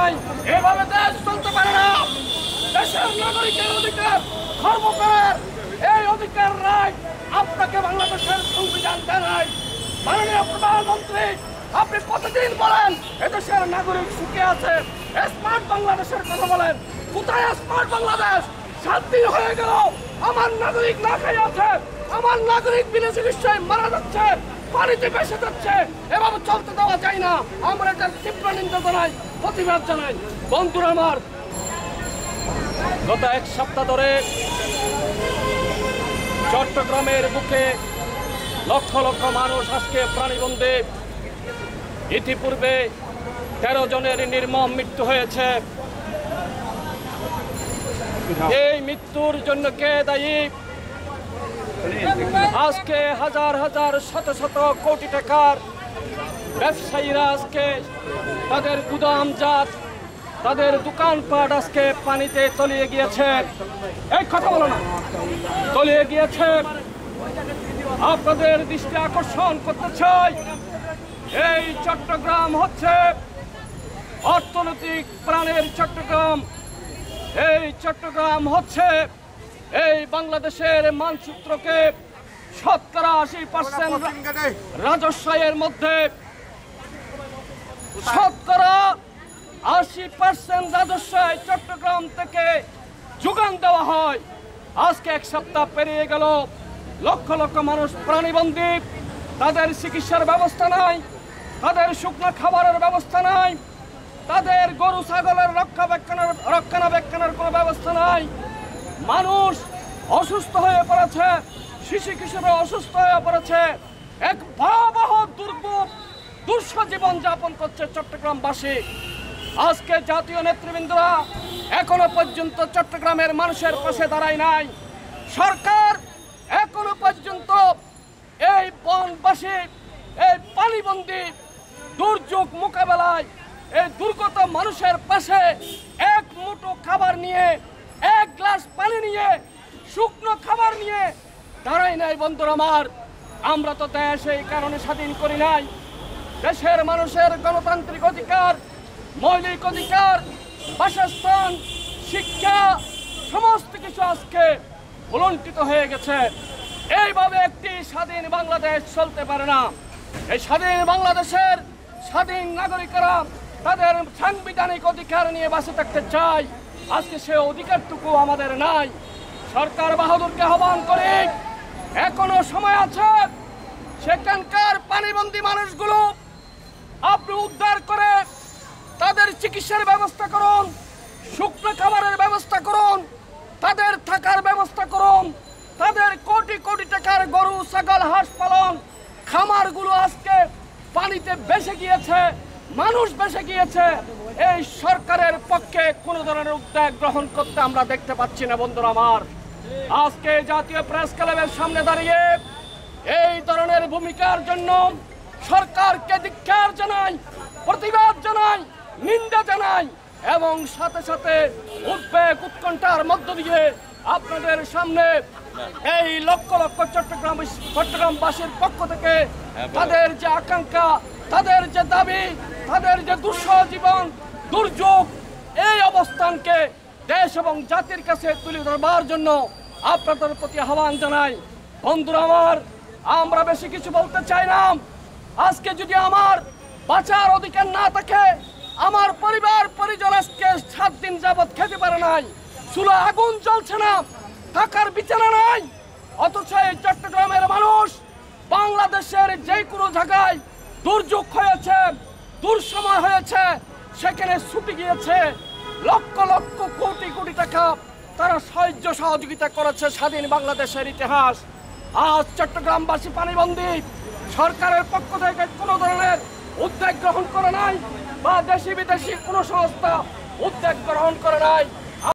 জানাই, এভাবে দেশ চলতে পারে না। দেশের নাগরিকের অধিকার খর্ব করার এই অধিকার রায় আপনাকে বাংলাদেশের সংবিধান দেয়। মাননীয় প্রধানমন্ত্রী, আপনি কতদিন বলেন এদেশের নাগরিক সুখে আছে, স্মার্ট বাংলাদেশের কথা বলেন। কোথায় স্মার্ট বাংলাদেশ? 7 দিন হয়ে গেল আমার নাগরিক না খেয়ে আছে, আমার নাগরিক বিনা চিকিৎসায় মারা যাচ্ছে, পানিতে ভেসে যাচ্ছে। এভাবে চলতে দেওয়া যায় না। আমরা এটার তীব্র নিন্দা জানাই, প্রতিবাদ জানাই। বন্ধুরা আমার, গত 1 সপ্তাহ ধরে চট্টগ্রামের বুকে লক্ষ লক্ষ মানুষ আজকে প্রাণীবন্দী। ইতিপূর্বে 13 জনের নির্মম মৃত্যু হয়েছে। এই মৃত্যুর জন্য কে দায়ী? আজকে হাজার হাজার শত শত কোটি টাকার ব্যবসায়ীরা আজকে তাদের গুদামজাত, তাদের দোকানপাট আজকে পানিতে তলিয়ে গিয়েছে। এই কথা বলো না, তলিয়ে গিয়েছে। আপনাদের দৃষ্টি আকর্ষণ করতে চাই, এই চট্টগ্রাম হচ্ছে অর্থনৈতিক প্রাণের চট্টগ্রাম। এই চট্টগ্রাম হচ্ছে এই বাংলাদেশের মানচিত্রকে 87% রাজস্ব আয়ের মধ্যে 80% রাজস্ব চট্টগ্রাম থেকে যোগান দেওয়া হয়। আজকে 1 সপ্তাহ পেরিয়ে গেল, লক্ষ লক্ষ মানুষ প্রাণীবন্দী। তাদের চিকিৎসার ব্যবস্থা নাই, তাদের শুকনো খাবারের ব্যবস্থা নাই, তাদের গরু ছাগলের রক্ষণাবেক্ষণের কোনো ব্যবস্থা নাই। মানুষ অসুস্থ হয়ে পড়েছে, শিশু কিশোর অসুস্থ হয়ে পড়েছে। এক ভয়াবহ দুঃসহ জীবন যাপন করছে চট্টগ্রামবাসী। আজকে জাতীয় নেতৃবৃন্দরা এখনো পর্যন্ত চট্টগ্রামের মানুষের পাশে দাঁড়ায় নাই। সরকার এখনো পর্যন্ত এই বনবাসী, এই পানিবন্দী দুর্যোগ মোকাবেলায় এই দুর্গত মানুষের পাশে এক মুঠো খাবার নিয়ে, 1 গ্লাস পানি নিয়ে, শুকনো খাবার নিয়ে দাঁড়াই নাই। বন্ধুরা আমার, আমরা তো দেশ এই কারণে স্বাধীন করি নাই। দেশের মানুষের গণতান্ত্রিক অধিকার, মৌলিক অধিকার, বাসস্থান, শিক্ষা, সমস্ত কিছু আজকে ভুলণ্ঠিত হয়ে গেছে। এইভাবে একটি স্বাধীন বাংলাদেশ চলতে পারে না। এই স্বাধীন বাংলাদেশের স্বাধীন নাগরিকরা তাদের সাংবিধানিক অধিকার নিয়ে বাঁচে থাকতে চায়। আজকে সে অধিকারটুকু আমাদের নাই। সরকার বাহাদুরকে আহ্বান করে, এখনো সময় আছে, সেখানকার পানিবন্দী মানুষগুলো আপনি উদ্ধার করে তাদের চিকিৎসার ব্যবস্থা করুন, শুকনো খাবারের ব্যবস্থা করুন, তাদের থাকার ব্যবস্থা করুন। তাদের কোটি কোটি টাকার গরু ছাগল হাঁস পালন খামারগুলো আজকে পানিতে ভেসে গিয়েছে, মানুষ ভেসে গিয়েছে। এই সরকারের পক্ষে কোনো ধরনের উদ্যোগ গ্রহণ করতে আমরা দেখতে পাচ্ছি না। বন্ধুরা আমার, আজকে জাতীয় প্রেস ক্লাবের সামনে দাঁড়িয়ে এই ধরনের ভূমিকার জন্য সরকারকে ধিক্কার জানাই, প্রতিবাদ জানাই, নিন্দা জানাই এবং সাথে সাথে উদ্বেগ উৎকণ্ঠার মধ্য দিয়ে আপনাদের সামনে এই লক্ষ লক্ষ চট্টগ্রামবাসীর পক্ষ থেকে তাদের যে আকাঙ্ক্ষা, তাদের যে দাবি, তাদের যে দুঃসহ জীবন, দুর্যোগ, এই অবস্থানকে দেশ এবং জাতির কাছে তুলে ধরবার জন্য আপনাদের প্রতি আহ্বান জানাই। বন্ধুরা আমার, আমরা বেশি কিছু বলতে চাই না। আজকে যদি আমার বাঁচার অধিকার না থাকে, আমার পরিবার পরিজন আজকে 7 দিন যাবৎ খেতে পারে নাই, চুলা আগুন জ্বলছে না, থাকার বিছানা নাই, অথচ এই চট্টগ্রামের মানুষ বাংলাদেশের যে কোনো জায়গায় দুর্যোগ হয়েছে, দুঃসময় হয়েছে, সেখানে ছুটে গিয়েছে। লক্ষ লক্ষ কোটি কোটি টাকা তারা সাহায্য সহযোগিতা করেছে স্বাধীন বাংলাদেশের ইতিহাস। আজ চট্টগ্রামবাসী পানিবন্দী, সরকারের পক্ষ থেকে কোনো ধরনের উদ্যোগ গ্রহণ করে নাই বা দেশি বিদেশি কোনো সংস্থা উদ্যোগ গ্রহণ করে নাই।